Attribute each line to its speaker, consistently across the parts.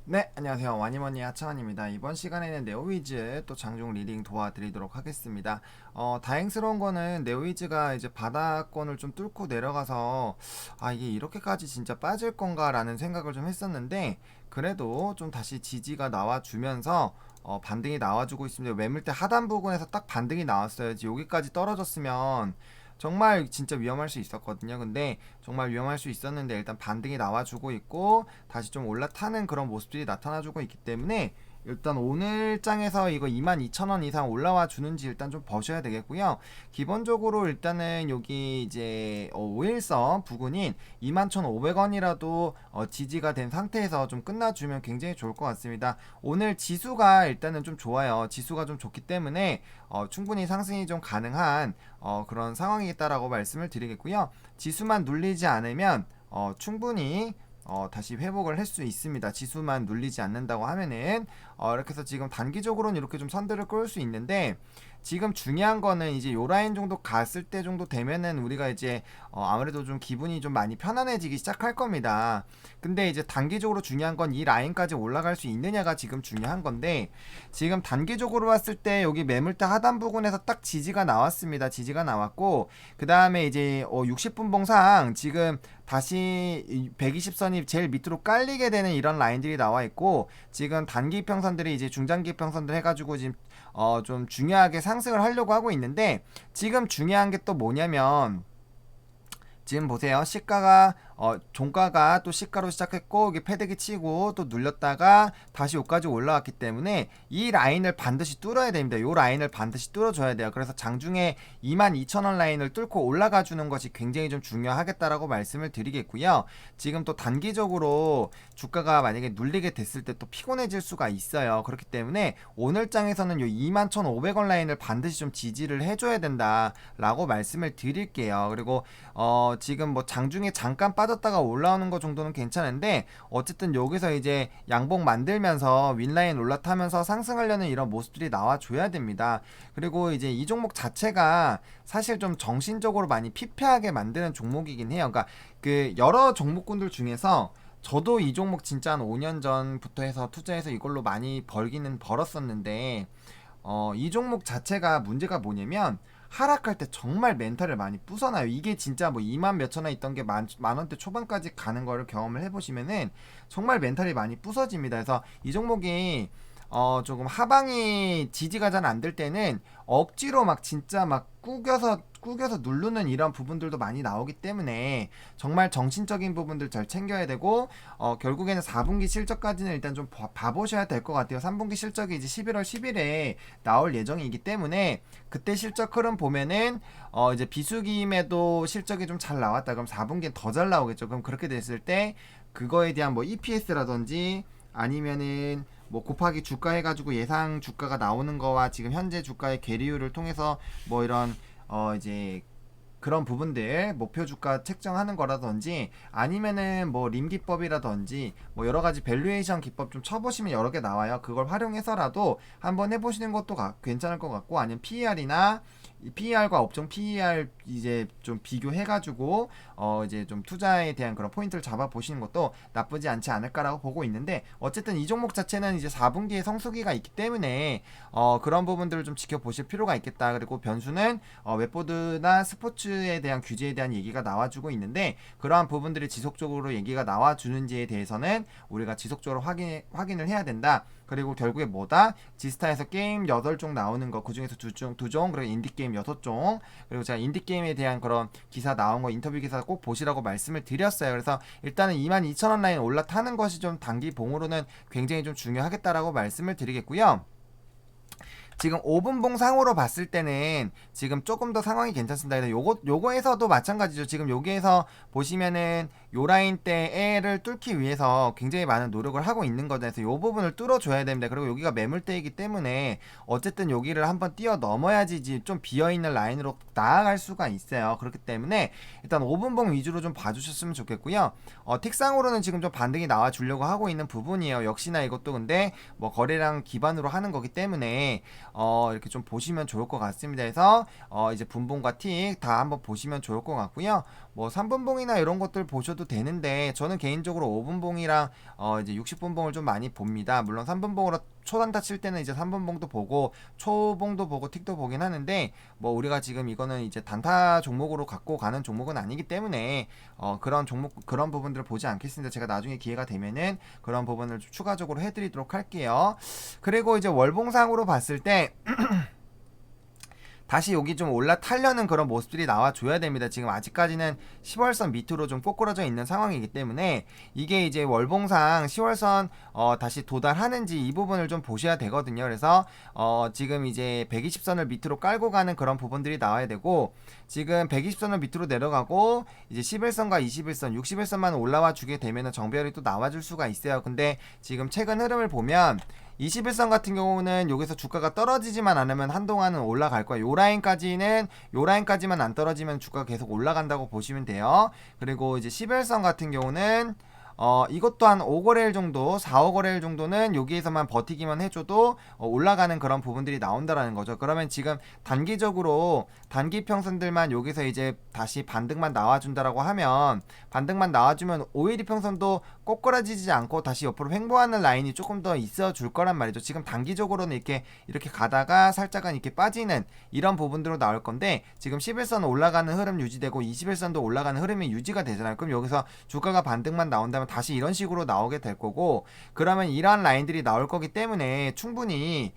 Speaker 1: 네, 안녕하세요. 와니머니 하창환입니다. 이번 시간에는 네오위즈 또 장중 리딩 도와드리도록 하겠습니다. 다행스러운 거는 네오위즈가 이제 바닥권을 좀 뚫고 내려가서 이게 이렇게까지 진짜 빠질 건가라는 생각을 좀 했었는데 그래도 좀 다시 지지가 나와주면서 반등이 나와주고 있습니다. 매물대 하단 부분에서 딱 반등이 나왔어요. 여기까지 떨어졌으면 정말 진짜 위험할 수 있었거든요. 근데 정말 위험할 수 있었는데 일단 반등이 나와주고 있고 다시 좀 올라타는 그런 모습들이 나타나주고 있기 때문에 일단 오늘 장에서 이거 22,000원 이상 올라와 주는지 일단 좀 보셔야 되겠고요. 기본적으로 일단은 여기 이제 5일선 부근인 21,500원이라도 지지가 된 상태에서 좀 끝나주면 굉장히 좋을 것 같습니다. 오늘 지수가 일단은 좀 좋아요. 지수가 좀 좋기 때문에 충분히 상승이 좀 가능한 그런 상황이겠다라고 말씀을 드리겠고요. 지수만 눌리지 않으면 충분히 다시 회복을 할 수 있습니다. 지수만 눌리지 않는다고 하면은 이렇게 해서 지금 단기적으로는 이렇게 좀 선들을 끌 수 있는데 지금 중요한 거는 이제 요 라인 정도 갔을 때 정도 되면은 우리가 이제 아무래도 좀 기분이 좀 많이 편안해지기 시작할 겁니다. 근데 이제 단기적으로 중요한 건 이 라인까지 올라갈 수 있느냐가 지금 중요한 건데 지금 단기적으로 봤을 때 여기 매물대 하단 부분에서 딱 지지가 나왔습니다. 지지가 나왔고 그 다음에 이제 60분 봉상 지금 다시 120선이 제일 밑으로 깔리게 되는 이런 라인들이 나와 있고 지금 단기 평선들이 이제 중장기 평선들 해가지고 지금 좀 중요하게 상승을 하려고 하고 있는데 지금 중요한 게 또 뭐냐면 지금 보세요. 시가가 종가가 또 시가로 시작했고 이게 패대기 치고 또 눌렸다가 다시 여기까지 올라왔기 때문에 이 라인을 반드시 뚫어야 됩니다. 이 라인을 반드시 뚫어줘야 돼요. 그래서 장중에 22,000원 라인을 뚫고 올라가 주는 것이 굉장히 좀 중요하겠다라고 말씀을 드리겠고요. 지금 또 단기적으로 주가가 만약에 눌리게 됐을 때 또 피곤해질 수가 있어요. 그렇기 때문에 오늘 장에서는 이 21,500원 라인을 반드시 좀 지지를 해줘야 된다라고 말씀을 드릴게요. 그리고 지금 뭐 장중에 잠깐 빠졌다가 올라오는 거 정도는 괜찮은데 어쨌든 여기서 이제 양봉 만들면서 윈라인 올라타면서 상승하려는 이런 모습들이 나와줘야 됩니다. 그리고 이제 이 종목 자체가 사실 좀 정신적으로 많이 피폐하게 만드는 종목이긴 해요. 그러니까 그 여러 종목군들 중에서 저도 이 종목 진짜 한 5년 전부터 해서 투자해서 이걸로 많이 벌기는 벌었었는데 이 종목 자체가 문제가 뭐냐면 하락할 때 정말 멘탈을 많이 부숴놔요. 이게 진짜 뭐 2만 몇천 원 있던 게 만 원대 초반까지 가는 거를 경험을 해보시면은 정말 멘탈이 많이 부서집니다. 그래서 이 종목이 조금 하방이 지지가 잘 안 될 때는 억지로 막 진짜 막 꾸겨서 누르는 이런 부분들도 많이 나오기 때문에 정말 정신적인 부분들 잘 챙겨야 되고 결국에는 4분기 실적까지는 일단 좀 봐보셔야 될 것 같아요. 3분기 실적이 이제 11월 10일에 나올 예정이기 때문에 그때 실적 흐름 보면은 이제 비수기임에도 실적이 좀 잘 나왔다 그럼 4분기엔 더 잘 나오겠죠. 그럼 그렇게 됐을 때 그거에 대한 뭐 EPS라든지 아니면은 뭐 곱하기 주가 해가지고 예상 주가가 나오는 거와 지금 현재 주가의 괴리율을 통해서 뭐 이런 이제 그런 부분들 목표 주가 책정하는 거라든지 아니면은 뭐 림 기법이라든지 뭐 여러 가지 밸류에이션 기법 좀 쳐보시면 여러 개 나와요. 그걸 활용해서라도 한번 해보시는 것도 괜찮을 것 같고 아니면 PER이나 PER과 업종 PER 이제 좀 비교해가지고 이제 좀 투자에 대한 그런 포인트를 잡아 보시는 것도 나쁘지 않지 않을까라고 보고 있는데 어쨌든 이 종목 자체는 이제 4분기에 성수기가 있기 때문에 그런 부분들을 좀 지켜보실 필요가 있겠다. 그리고 변수는 웹보드나 스포츠에 대한 규제에 대한 얘기가 나와주고 있는데 그러한 부분들이 지속적으로 얘기가 나와주는지에 대해서는 우리가 지속적으로 확인을 해야 된다. 그리고 결국에 뭐다? 지스타에서 게임 8종 나오는 거 그중에서 2종 그리고 인디게임 6종 그리고 제가 인디게임에 대한 그런 기사 나온 거 인터뷰 기사 꼭 보시라고 말씀을 드렸어요. 그래서 일단은 22,000원 라인 올라타는 것이 좀 단기 봉으로는 굉장히 좀 중요하겠다라고 말씀을 드리겠고요. 지금 5분 봉상으로 봤을 때는 지금 조금 더 상황이 괜찮습니다. 그래서 요거에서도 마찬가지죠. 지금 여기에서 보시면은 요 라인 대를 뚫기 위해서 굉장히 많은 노력을 하고 있는 거죠. 그래서 요 부분을 뚫어줘야 됩니다. 그리고 여기가 매물대이기 때문에 어쨌든 여기를 한번 뛰어 넘어야지 좀 비어있는 라인으로 나아갈 수가 있어요. 그렇기 때문에 일단 5분 봉 위주로 좀 봐주셨으면 좋겠고요. 틱상으로는 지금 좀 반등이 나와주려고 하고 있는 부분이에요. 역시나 이것도 근데 뭐 거래량 기반으로 하는 거기 때문에 이렇게 좀 보시면 좋을 것 같습니다. 그래서 이제 분봉과 틱 다 한번 보시면 좋을 것 같고요. 뭐 3분봉이나 이런 것들 보셔도 되는데 저는 개인적으로 5분봉이랑 이제 60분봉을 좀 많이 봅니다. 물론 3분봉으로 초단타 칠 때는 이제 3분봉도 보고 초봉도 보고 틱도 보긴 하는데 뭐 우리가 지금 이거는 이제 단타 종목으로 갖고 가는 종목은 아니기 때문에 그런 종목 그런 부분들을 보지 않겠습니다. 제가 나중에 기회가 되면은 그런 부분을 좀 추가적으로 해드리도록 할게요. 그리고 이제 월봉상으로 봤을 때 다시 여기 좀 올라타려는 그런 모습들이 나와줘야 됩니다. 지금 아직까지는 10월선 밑으로 좀 꼬꾸라져 있는 상황이기 때문에 이게 이제 월봉상 10월선 다시 도달하는지 이 부분을 좀 보셔야 되거든요. 그래서 지금 이제 120선을 밑으로 깔고 가는 그런 부분들이 나와야 되고 지금 120선을 밑으로 내려가고 이제 11선과 21선, 61선만 올라와 주게 되면 정배열이 또 나와줄 수가 있어요. 근데 지금 최근 흐름을 보면 21선 같은 경우는 여기서 주가가 떨어지지만 않으면 한동안은 올라갈 거예요. 요 라인까지만 안 떨어지면 주가가 계속 올라간다고 보시면 돼요. 그리고 이제 11선 같은 경우는 이것도 한 5거래일 정도, 4, 5거래일 정도는 여기에서만 버티기만 해줘도 올라가는 그런 부분들이 나온다라는 거죠. 그러면 지금 단기적으로 단기 평선들만 여기서 이제 다시 반등만 나와준다라고 하면 반등만 나와주면 5일 이평선도 꼬꾸라지지 않고 다시 옆으로 횡보하는 라인이 조금 더 있어 줄 거란 말이죠. 지금 단기적으로는 이렇게 가다가 살짝은 이렇게 빠지는 이런 부분들로 나올 건데 지금 11선 올라가는 흐름 유지되고 21선도 올라가는 흐름이 유지가 되잖아요. 그럼 여기서 주가가 반등만 나온다면 다시 이런 식으로 나오게 될 거고 그러면 이러한 라인들이 나올 거기 때문에 충분히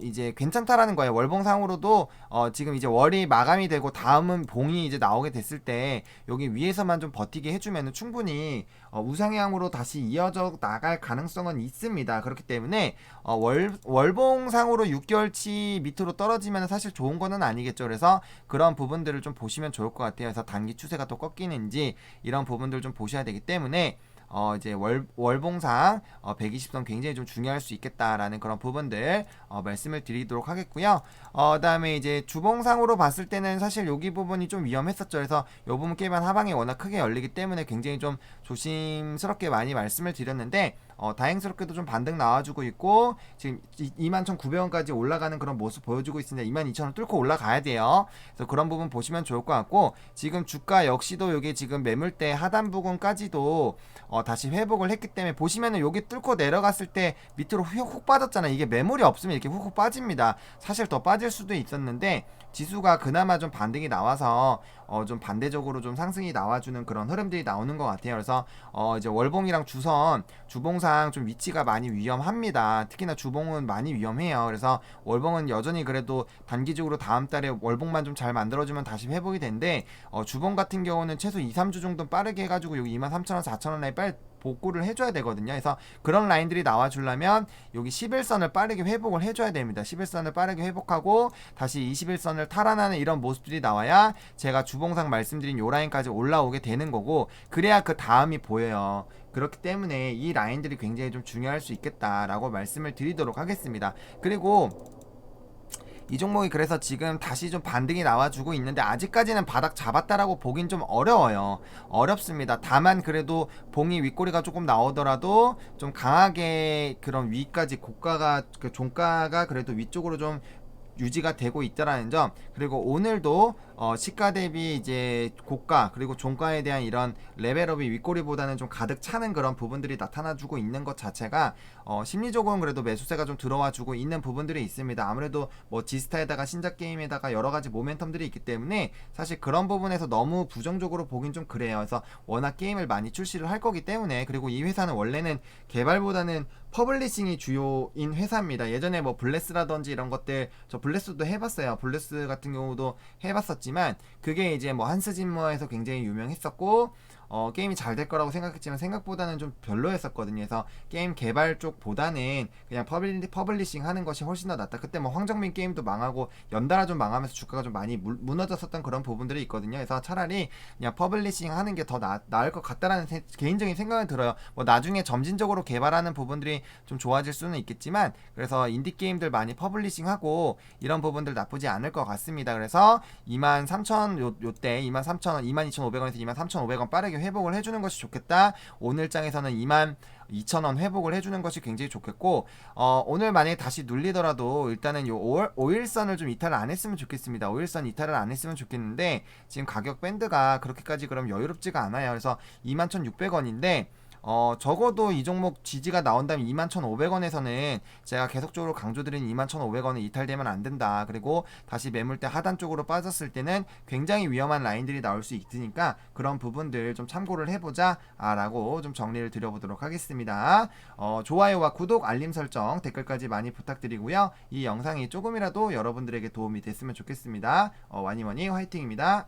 Speaker 1: 이제 괜찮다라는 거예요. 월봉상으로도 지금 이제 월이 마감이 되고 다음은 봉이 이제 나오게 됐을 때 여기 위에서만 좀 버티게 해주면 충분히 우상향으로 다시 이어져 나갈 가능성은 있습니다. 그렇기 때문에 월봉상으로 6개월치 밑으로 떨어지면 사실 좋은 거는 아니겠죠. 그래서 그런 부분들을 좀 보시면 좋을 것 같아요. 그래서 단기 추세가 또 꺾이는지 이런 부분들 좀 보셔야 되기 때문에 이제 월봉상 120선 굉장히 좀 중요할 수 있겠다라는 그런 부분들 말씀을 드리도록 하겠고요. 그다음에 이제 주봉상으로 봤을 때는 사실 여기 부분이 좀 위험했었죠. 그래서 이 부분 깨면 하방이 워낙 크게 열리기 때문에 굉장히 좀 조심스럽게 많이 말씀을 드렸는데 다행스럽게도 좀 반등 나와주고 있고 지금 21,900원까지 올라가는 그런 모습 보여주고 있습니다. 22,000원 뚫고 올라가야 돼요. 그래서 그런 부분 보시면 좋을 것 같고 지금 주가 역시도 여기 지금 매물대 하단 부분까지도 다시 회복을 했기 때문에 보시면은 여기 뚫고 내려갔을 때 밑으로 훅 빠졌잖아요. 이게 매물이 없으면 이렇게 훅 빠집니다. 사실 더 빠질 수도 있었는데 지수가 그나마 좀 반등이 나와서 좀 반대적으로 좀 상승이 나와주는 그런 흐름들이 나오는 것 같아요. 그래서 이제 월봉이랑 주봉상 좀 위치가 많이 위험합니다. 특히나 주봉은 많이 위험해요. 그래서 월봉은 여전히 그래도 단기적으로 다음 달에 월봉만 좀 잘 만들어주면 다시 회복이 되는데 주봉 같은 경우는 최소 2, 3주 정도 빠르게 해가지고 여기 23,000원, 4,000원 라인 빨리 복구를 해줘야 되거든요. 그래서 그런 라인들이 나와주려면 여기 11선을 빠르게 회복을 해줘야 됩니다. 11선을 빠르게 회복하고 다시 21선을 탈환하는 이런 모습들이 나와야 제가 주봉상 말씀드린 요 라인까지 올라오게 되는 거고 그래야 그 다음이 보여요. 그렇기 때문에 이 라인들이 굉장히 좀 중요할 수 있겠다라고 말씀을 드리도록 하겠습니다. 그리고 이 종목이 그래서 지금 다시 좀 반등이 나와주고 있는데 아직까지는 바닥 잡았다라고 보긴 좀 어려워요. 어렵습니다. 다만 그래도 봉이 윗꼬리가 조금 나오더라도 좀 강하게 그런 위까지 고가가 그 종가가 그래도 위쪽으로 좀 유지가 되고 있다라는 점 그리고 오늘도 시가 대비 이제 고가 그리고 종가에 대한 이런 레벨업이 윗꼬리보다는 좀 가득 차는 그런 부분들이 나타나주고 있는 것 자체가 심리적으로는 그래도 매수세가 좀 들어와주고 있는 부분들이 있습니다. 아무래도 뭐 지스타에다가 신작 게임에다가 여러가지 모멘텀들이 있기 때문에 사실 그런 부분에서 너무 부정적으로 보긴 좀 그래요. 그래서 워낙 게임을 많이 출시를 할 거기 때문에 그리고 이 회사는 원래는 개발보다는 퍼블리싱이 주요인 회사입니다. 예전에 뭐 블레스라든지 이런 것들 저 블레스도 해봤어요. 블레스 같은 경우도 해봤었지만 그게 이제 뭐 한스진머에서 굉장히 유명했었고 게임이 잘 될 거라고 생각했지만 생각보다는 좀 별로였었거든요. 그래서 게임 개발 쪽보다는 그냥 퍼블리싱 하는 것이 훨씬 더 낫다. 그때 뭐 황정민 게임도 망하고 연달아 좀 망하면서 주가가 좀 많이 무너졌었던 그런 부분들이 있거든요. 그래서 차라리 그냥 퍼블리싱 하는 게 더 나을 것 같다라는 개인적인 생각은 들어요. 뭐 나중에 점진적으로 개발하는 부분들이 좀 좋아질 수는 있겠지만 그래서 인디 게임들 많이 퍼블리싱하고 이런 부분들 나쁘지 않을 것 같습니다. 그래서 23,000 요때 23,000원, 22,500원에서 23,500원 빠르게 깔끔하게 회복을 해주는 것이 좋겠다. 오늘 장에서는 22,000원 회복을 해주는 것이 굉장히 좋겠고, 오늘 만약에 다시 눌리더라도 일단은 요 5일선을 좀 이탈을 안 했으면 좋겠습니다. 5일선 이탈을 안 했으면 좋겠는데 지금 가격 밴드가 그렇게까지 그럼 여유롭지가 않아요. 그래서 21,600원인데 적어도 이 종목 지지가 나온다면 21,500원에서는 제가 계속적으로 강조드린 21,500원은 이탈되면 안 된다. 그리고 다시 매물대 하단 쪽으로 빠졌을 때는 굉장히 위험한 라인들이 나올 수 있으니까 그런 부분들 좀 참고를 해보자 라고 좀 정리를 드려보도록 하겠습니다. 좋아요와 구독, 알림 설정, 댓글까지 많이 부탁드리고요. 이 영상이 조금이라도 여러분들에게 도움이 됐으면 좋겠습니다. 와니머니 화이팅입니다.